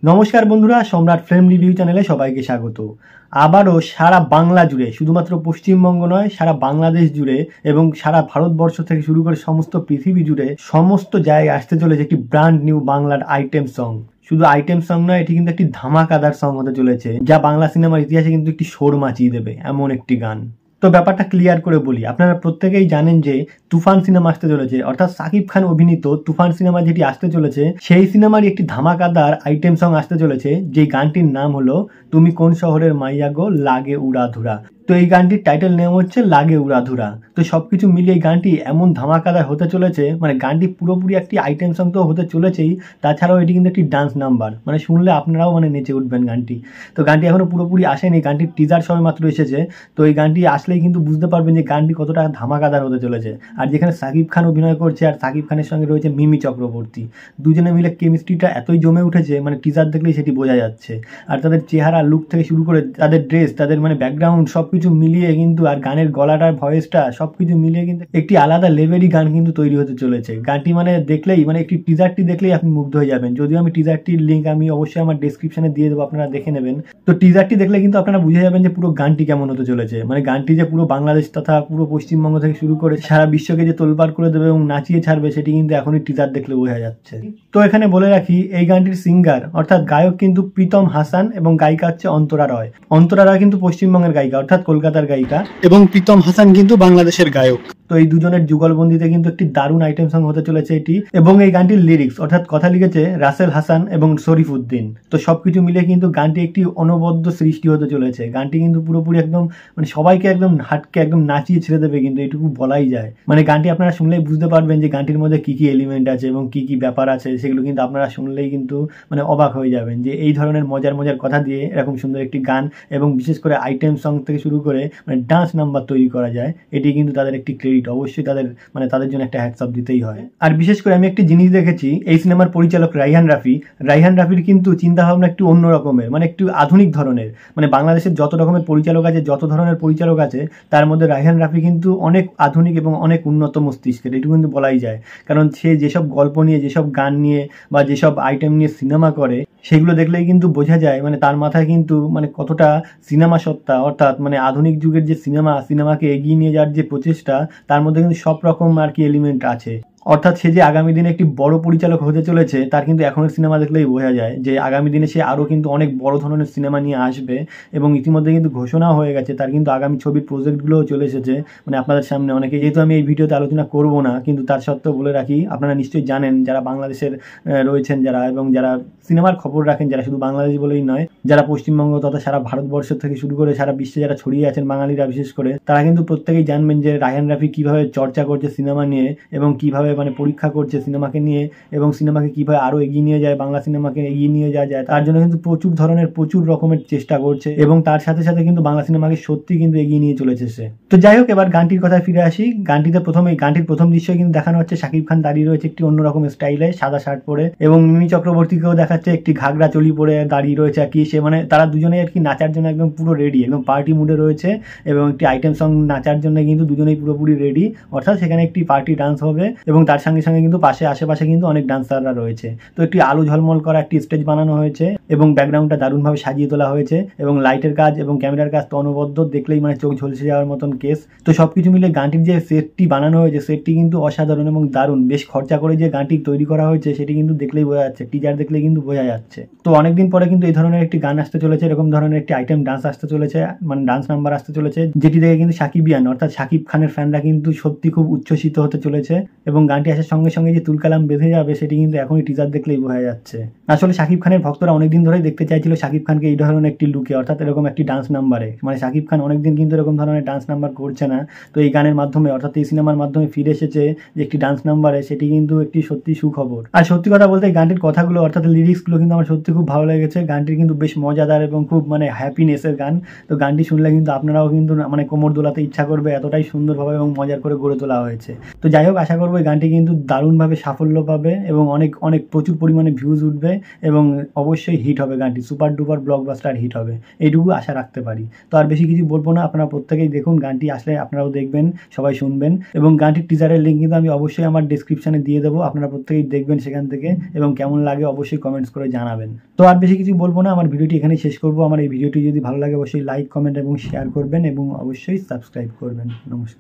নমস্কার বন্ধুরা, সম্রাট ফিল্ম রিভিউ চ্যানেলে সবাইকে স্বাগত। আবারও সারা বাংলা জুড়ে, শুধুমাত্র পশ্চিমবঙ্গ নয়, সারা বাংলাদেশ জুড়ে এবং সারা ভারতবর্ষ থেকে শুরু করে সমস্ত পৃথিবী জুড়ে সমস্ত জায়গায় আসতে চলেছে একটি ব্র্যান্ড নিউ বাংলার আইটেম সং। শুধু আইটেম সং নয়, এটি কিন্তু একটি ধামাকাদার সং হতে চলেছে, যা বাংলা সিনেমার ইতিহাসে কিন্তু একটি শোর মাচিয়ে দেবে এমন একটি গান। তো ব্যাপারটা ক্লিয়ার করে বলি, আপনারা প্রত্যেকেই জানেন যে তুফান সিনেমা আসতে চলেছে, অর্থাৎ সাকিব খান অভিনীত তুফান সিনেমা যেটি আসতে চলেছে, সেই সিনেমার একটি ধামাকাদার আইটেম সং আসতে চলেছে, যে গানটির নাম হলো তুমি কোন শহরের মাইয়া গো লাগে উড়াধুরা। তো এই গানটির টাইটেল নেম হচ্ছে লাগে উড়াধুরা। তো সবকিছু মিলিয়ে এই গানটি এমন ধামাকাদার হতে চলেছে, মানে গানটি পুরোপুরি একটি আইটেম সং তো হতে চলেছেই, তাছাড়াও এটি কিন্তু একটি ডান্স নাম্বার, মানে শুনলে আপনারাও মানে নেচে উঠবেন গানটি। তো গানটি এখনো পুরোপুরি আসেনি, গানটির টিজার সবে মাত্র এসেছে। তো এই গানটি আসলেই কিন্তু বুঝতে পারবেন যে গানটি কতটা ধামাকাদার হতে চলেছে। আর যেখানে সাকিব খান অভিনয় করছে আর সাকিব খানের সঙ্গে রয়েছে মিমি চক্রবর্তী, দুজনে মিলে কেমিস্ট্রিটা এতই জমে উঠেছে, মানে টিজার দেখলেই সেটি বোঝা যাচ্ছে। আর তাদের চেহারা, লুক থেকে শুরু করে তাদের ড্রেস, তাদের মানে ব্যাকগ্রাউন্ড সবকিছু মিলিয়ে কিন্তু, আর গানের গলাটার ভয়েসটা সবকিছু মিলিয়ে কিন্তু একটি আলাদা লেভেলই গান কিন্তু তৈরি হতে চলেছে। গানটি মানে দেখলেই, মানে একটি টিজারটি দেখলেই আপনি মুগ্ধ হয়ে যাবেন। যদিও আমি টিজারটির লিঙ্ক আমি অবশ্যই আমার ডেসক্রিপশনে দিয়ে দেবো, আপনারা দেখে নেবেন। তো টিজারটি দেখলে কিন্তু আপনারা বুঝে যাবেন যে পুরো গানটি কেমন হতে চলেছে। মানে গানটি যে পুরো বাংলাদেশ তথা পুরো পশ্চিমবঙ্গ থেকে শুরু করে সারা বিশ্বকে যে তোলপাড় করে দেবে এবং নাচিয়ে ছাড়বে, সেটি কিন্তু এখনই টিজার দেখলে বোঝা যাচ্ছে। তো এখানে বলে রাখি, এই গানটির সিঙ্গার অর্থাৎ গায়ক কিন্তু প্রীতম হাসান এবং গায়িকা হচ্ছে অন্তরা রয়। অন্তরা রয় কিন্তু পশ্চিমবঙ্গের গায়িকা, অর্থাৎ কলকাতার গায়িকা, এবং প্রীতম হাসান কিন্তু বাংলাদেশের গায়ক। তো এই দুজনের যুগলবন্দিতে কিন্তু একটি দারুণ আইটেম সং হতে চলেছে এটি। এবং এই গানটির লিরিক্স অর্থাৎ কথা লিখেছে রাসেল হাসান এবং শরীফ উদ্দিন। তো সবকিছু মিলে কিন্তু গানটি একটি অনবদ্য সৃষ্টি হতে চলেছে। গানটি কিন্তু পুরোপুরি একদম মানে সবাইকে একদম হাটকে একদম নাচিয়ে ছেড়ে দেবে, কিন্তু এটুকু বলাই যায়। মানে গানটি আপনারা শুনলেই বুঝতে পারবেন যে গানটির মধ্যে কি কি এলিমেন্ট আছে এবং কি কি ব্যাপার আছে, সেগুলো কিন্তু আপনারা শুনলেই কিন্তু মানে অবাক হয়ে যাবেন যে এই ধরনের মজার মজার কথা দিয়ে এরকম সুন্দর একটি গান এবং বিশেষ করে আইটেম সং থেকে শুরু করে মানে ডান্স নাম্বার তৈরি করা যায়, এটি কিন্তু তাদের একটি ক্রেডিট। অবশ্যই তাদের মানে তাদের জন্য একটা হ্যাটস অফ দিতেই হয়। আর বিশেষ করে আমি একটি জিনিস দেখেছি, এই সিনেমার পরিচালক রাইহান রাফির কিন্তু চিন্তা ভাবনা একটু অন্য রকমের, মানে একটু আধুনিক ধরনের। মানে বাংলাদেশের যত রকমের পরিচালক আছে, যত ধরনের পরিচালক আছে, তার মধ্যে রাইহান রাফি কিন্তু অনেক আধুনিক এবং অনেক উন্নত মস্তিষ্কের, এটুকু কিন্তু বলাই যায়। কারণ সে যেসব গল্প নিয়ে, যেসব গান নিয়ে বা যেসব আইটেম নিয়ে সিনেমা করে, সেগুলো দেখলেই কিন্তু বোঝা যায় মানে তার মাথায় কিন্তু মানে কতটা সিনেমা সত্তা, অর্থাৎ মানে আধুনিক যুগের যে সিনেমাকে এগিয়ে নিয়ে যাওয়ার যে প্রচেষ্টা, তার মধ্যে কিন্তু সব রকম আর কি এলিমেন্ট আছে। অর্থাৎ সে যে আগামী দিনে একটি বড় পরিচালক হতে চলেছে, তার কিন্তু এখনের সিনেমা দেখলেই বোঝা যায় যে আগামী দিনে সে আরও কিন্তু অনেক বড় ধরনের সিনেমা নিয়ে আসবে। এবং ইতিমধ্যে কিন্তু ঘোষণাও হয়ে গেছে, তার কিন্তু আগামী ছবির প্রজেক্টগুলোও চলে এসেছে মানে আপনাদের সামনে অনেকে। যেহেতু আমি এই ভিডিওতে আলোচনা করব না, কিন্তু তার সত্ত্বেও বলে রাখি, আপনারা নিশ্চয়ই জানেন যারা বাংলাদেশের রয়েছেন যারা, এবং যারা সিনেমার খবর রাখেন যারা, শুধু বাংলাদেশ বলেই নয়, যারা পশ্চিমবঙ্গ তথা সারা ভারতবর্ষ থেকে শুরু করে সারা বিশ্বে যারা ছড়িয়ে আছেন বাঙালিরা বিশেষ করে, তারা কিন্তু প্রত্যেকেই জানবেন যে রায়হান রাফি কীভাবে চর্চা করছে সিনেমা নিয়ে এবং কীভাবে মানে পরীক্ষা করছে সিনেমাকে নিয়ে, এবং সিনেমাকে কিভাবে আরো এগিয়ে নিয়ে যায়, বাংলা সিনেমাকে এগিয়ে নিয়ে যাওয়া যায়, তার জন্য কিন্তু প্রচুর রকমের চেষ্টা করছে। এবং তার সাথে সাথে কিন্তু বাংলা সিনেমাকে সত্যি কিন্তু এগিয়ে নিয়ে চলেছে সে। তো যাই হোক, এবার গানটির কথায় ফিরে আসি। গানটির প্রথম দৃশ্যে কিন্তু দেখানো হচ্ছে শাকিব খান দাঁড়িয়ে রয়েছে একটি অন্যরকম স্টাইলে, সাদা শার্ট পরে, এবং মিমি চক্রবর্তীকেও দেখাচ্ছে একটি ঘাগরা চলি পরে দাঁড়িয়ে রয়েছে আর কি। সে মানে তারা দুজনে আর কি নাচার জন্য একদম পুরো রেডি, একদম পার্টি মুডে রয়েছে, এবং একটি আইটেম সং নাচার জন্য কিন্তু দুজনেই পুরোপুরি রেডি। অর্থাৎ সেখানে একটি পার্টি ডান্স হবে, এবং তার সঙ্গে সঙ্গে কিন্তু আশেপাশে কিন্তু অনেক ডান্সাররা রয়েছে। তো একটি আলো ঝলমল করা একটি স্টেজ বানানো হয়েছে, এবং ব্যাকগ্রাউন্ডটা দারুণভাবে সাজিয়ে তোলা হয়েছে, এবং লাইটের কাজ এবং ক্যামেরার কাজ তো অনবদ্য, দেখলেই মানে চোখ ঝলসে যাওয়ার মতন কেস। তো সবকিছু মিলে গানটির যে সেটটি বানানো হয়েছে, সেটটি কিন্তু অসাধারণ এবং দারুণ। বেশ খরচা করে যে গানটি তৈরি করা হয়েছে সেটি কিন্তু দেখলেই বোঝা যাচ্ছে, টিজার দেখলেই কিন্তু বোঝা যাচ্ছে। তো অনেকদিন পরে কিন্তু এই ধরনের একটি গান আসতে চলেছে, এরকম ধরনের একটি আইটেম ডান্স আসতে চলেছে, মানে ডান্স নাম্বার আসতে চলেছে, যেটি দেখে কিন্তু সাকিবিয়ান অর্থাৎ শাকিব খানের ফ্যানরা কিন্তু সত্যি খুব উচ্ছ্বসিত হতে চলেছে। এবং গানটি আসার সঙ্গে সঙ্গে যে তুলকালাম বেঁধে যাবে, সেটি কিন্তু এখনই টিজার দেখলেই বোঝা যাচ্ছে। আসলে শাকিব খানের ভক্তরা অনেকদিন ধরেই দেখতে চাইছিল শাকিব খানকে এই ধরনের একটি লুকে, অর্থাৎ এরকম একটি ডান্স নাম্বারে। মানে শাকিব খান অনেকদিন কিন্তু এরকম ধরনের ডান্স নাম্বার করছে না। তো এই গানের মাধ্যমে অর্থাৎ এই সিনেমার মাধ্যমে ফিরে এসেছে যে একটি ডান্স নাম্বারে, সেটি কিন্তু একটি সত্যি সুখবর। আর সত্যি কথা বলতে গানটির কথাগুলো অর্থাৎ লিরিক্সগুলো কিন্তু আমার সত্যি খুব ভালো লেগেছে। গানটির কিন্তু বেশ মজাদার এবং খুব মানে হ্যাপিনেসের গান। তো গানটি শুনলে কিন্তু আপনারাও কিন্তু মানে কোমর দোলাতে ইচ্ছা করবে, এতটাই সুন্দরভাবে এবং মজার করে গড়ে তোলা হয়েছে। তো যাই হোক, আশা করবো এই গানটি কিন্তু দারুণভাবে সাফল্য পাবে এবং অনেক প্রচুর পরিমাণে ভিউজ উঠবে এবং অবশ্যই হিট হিট হবে গানটি, সুপার ডুপার ব্লকবাস্টার হিট হবে, এইটুকু আশা রাখতে পারি। তো আর বেশি কিছু বলবো না, আপনারা প্রত্যেকেই দেখুন, গানটি আসলে আপনারাও দেখবেন, সবাই শুনবেন, এবং গানটির টিজারের লিঙ্ক কিন্তু আমি অবশ্যই আমার ডেসক্রিপশানে দিয়ে দেবো, আপনারা প্রত্যেকেই দেখবেন সেখান থেকে, এবং কেমন লাগে অবশ্যই কমেন্টস করে জানাবেন। তো আর বেশি কিছু বলবো না, আমার ভিডিওটি এখানেই শেষ করবো। আমার এই ভিডিওটি যদি ভালো লাগে অবশ্যই লাইক, কমেন্ট এবং শেয়ার করবেন, এবং অবশ্যই সাবস্ক্রাইব করবেন। নমস্কার।